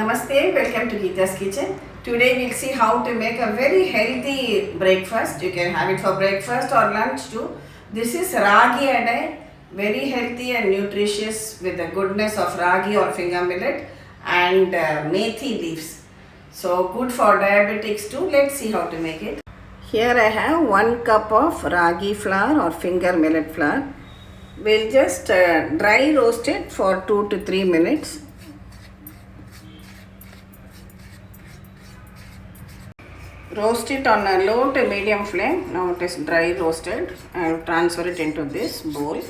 Namaste, welcome to Geeta's Kitchen. Today we'll see how to make a very healthy breakfast. You can have it for breakfast or lunch too. This is Ragi Adai, very healthy and nutritious with the goodness of Ragi or finger millet and Methi leaves. So good for diabetics too. Let's see how to make it. Here I have 1 cup of Ragi flour or finger millet flour. We'll just dry roast it for 2 to 3 minutes. Roast it on a low to medium flame. Now it is dry roasted. I will transfer it into this bowl.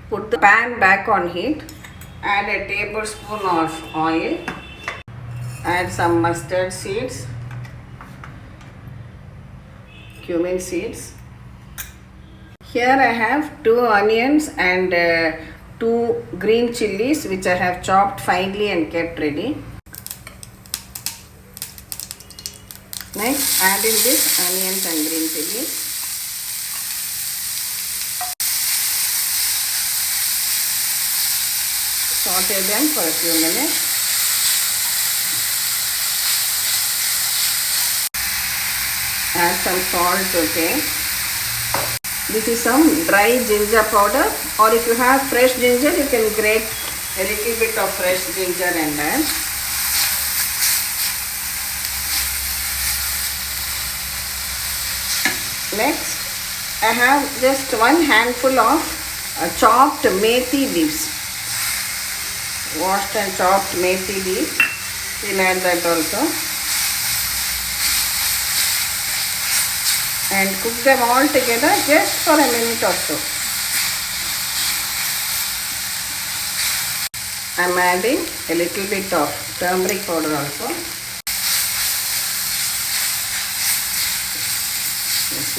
Put the pan back on heat. Add a tablespoon of oil. Add some mustard seeds, cumin seeds. Here I have 2 onions and 2 green chillies which I have chopped finely and kept ready. Next, add in this onions and green chillies. Saute them for a few minutes. Add some salt to taste. This is some dry ginger powder, or if you have fresh ginger, you can grate a little bit of fresh ginger and add. Next, I have just 1 handful of chopped methi leaves. Washed and chopped methi leaves. We'll add that also. And cook them all together just for a minute or so. I am adding a little bit of turmeric powder also.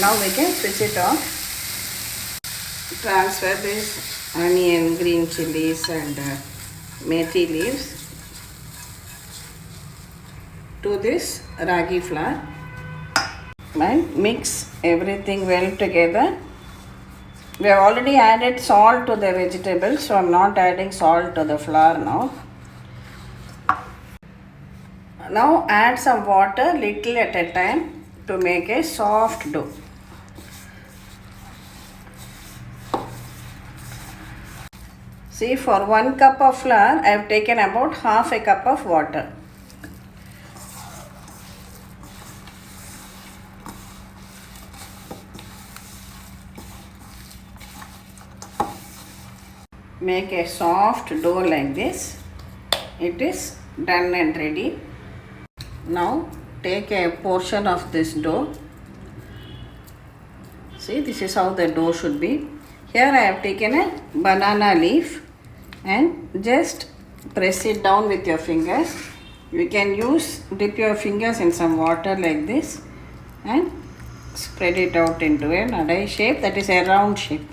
Now we can switch it off. Transfer this onion, green chillies and methi leaves to this ragi flour and mix everything well together. We have already added salt to the vegetables, so I am not adding salt to the flour now. Now add some water little at a time to make a soft dough. See, for 1 cup of flour, I have taken about half a cup of water. Make a soft dough like this. It is done and ready. Now take a portion of this dough. See, this is how the dough should be. Here I have taken a banana leaf and just press it down with your fingers. You can dip your fingers in some water like this and spread it out into an Adai shape, that is a round shape.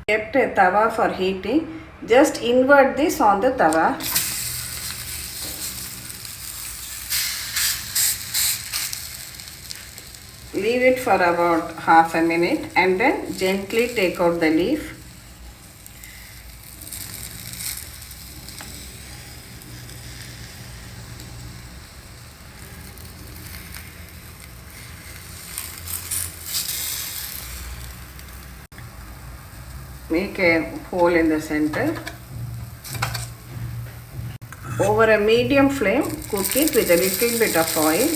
Kept a tawa for heating. Just invert this on the tawa. Leave it for about half a minute and then gently take out the leaf. Make a hole in the center. Over a medium flame, cook it with a little bit of oil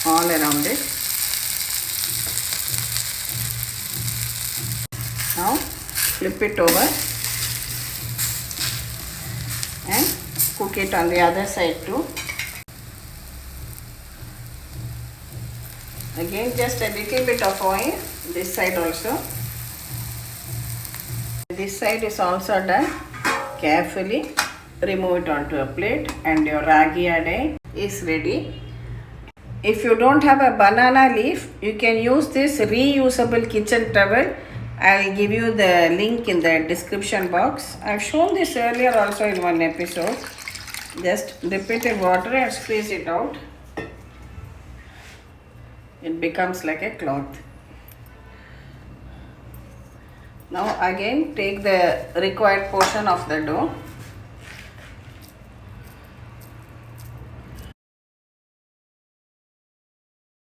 all around it. Now flip it over and cook it on the other side too. Again, just a little bit of oil this side also. This side is also done. Carefully remove it onto a plate and your ragi adai is ready. If you don't have a banana leaf, you can use this reusable kitchen towel. I will give you the link in the description box. I have shown this earlier also in one episode. Just dip it in water and squeeze it out. it becomes like a cloth. Now again take the required portion of the dough.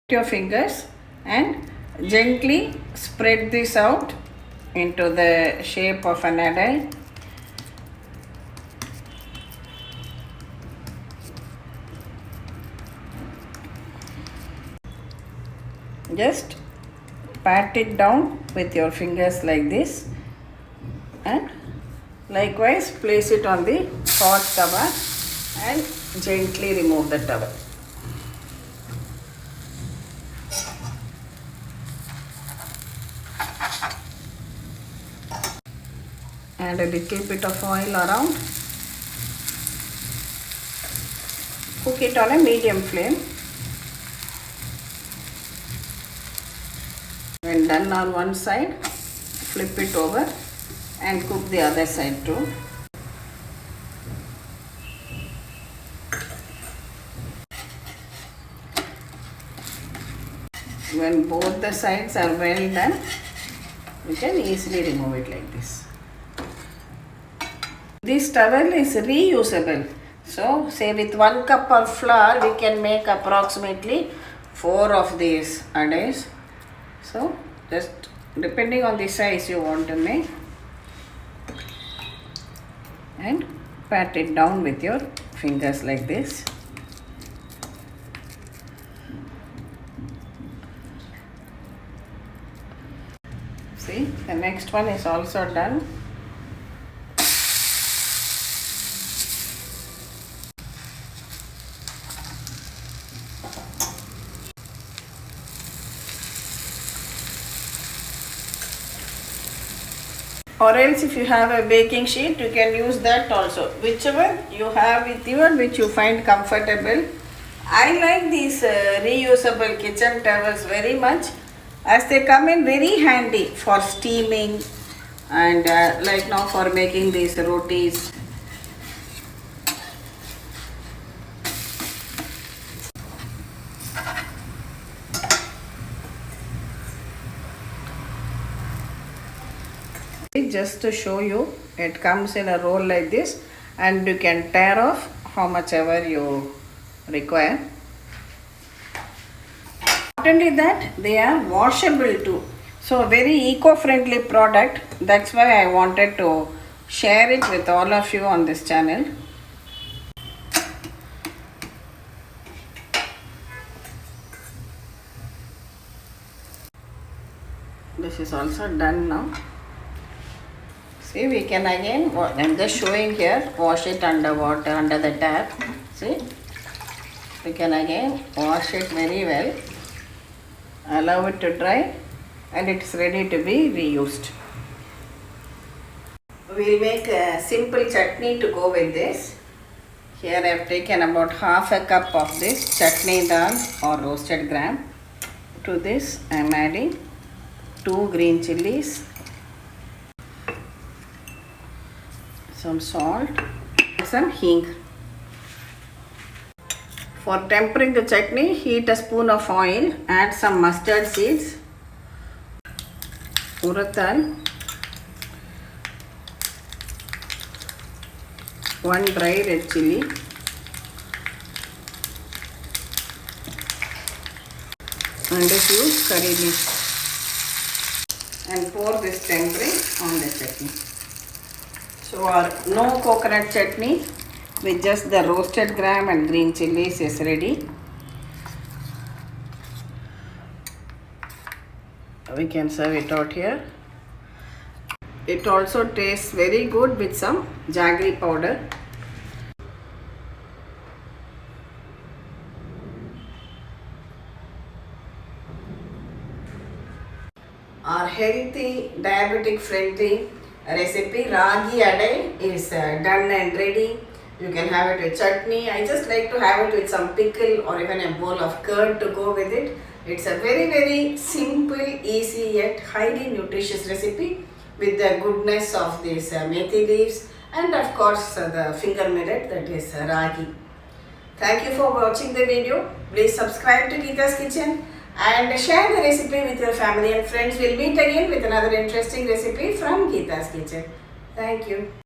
Your fingers and gently spread this out into the shape of an Adai. Just pat it down with your fingers like this, and likewise place it on the hot tawa and gently remove the towel. Add a little bit of oil around. Cook it on a medium flame. When done on one side, flip it over and cook the other side too. When both the sides are well done, you can easily remove it like this. This towel is reusable. So say with 1 cup of flour we can make approximately 4 of these Adais. So just depending on the size you want to make, and pat it down with your fingers like this. See, the next one is also done. Or else if you have a baking sheet, you can use that also. Whichever you have with you and which you find comfortable. I like these reusable kitchen towels very much, as they come in very handy for steaming and like now for making these rotis. Just to show you, it comes in a roll like this and you can tear off how much ever you require. Not only that, they are washable too. So a very eco-friendly product. That's why I wanted to share it with all of you on this channel. This is also done now. See, we can again, I'm just showing here, wash it under water, under the tap. See, we can again wash it very well, allow it to dry, and it's ready to be reused. We'll make a simple chutney to go with this. Here I have taken about half a cup of this chutney dal or roasted gram. To this I am adding 2 green chillies, some salt, some hing. For tempering the chutney, heat a spoon of oil, add some mustard seeds, uratal, 1 dry red chilli, and a few curry leaves, and pour this tempering on the chutney. So our no coconut chutney with just the roasted gram and green chillies is ready. We can serve it out here. It also tastes very good with some jaggery powder. Our healthy, diabetic friendly recipe Ragi Adai is done and ready. You can have it with chutney. I just like to have it with some pickle or even a bowl of curd to go with it. It's a very simple, easy yet highly nutritious recipe with the goodness of these methi leaves and of course the finger millet, that is Ragi. Thank you for watching the video. Please subscribe to Geeta's Kitchen and share the recipe with your family and friends. We'll meet again with another interesting recipe from Geeta's Kitchen. Thank you.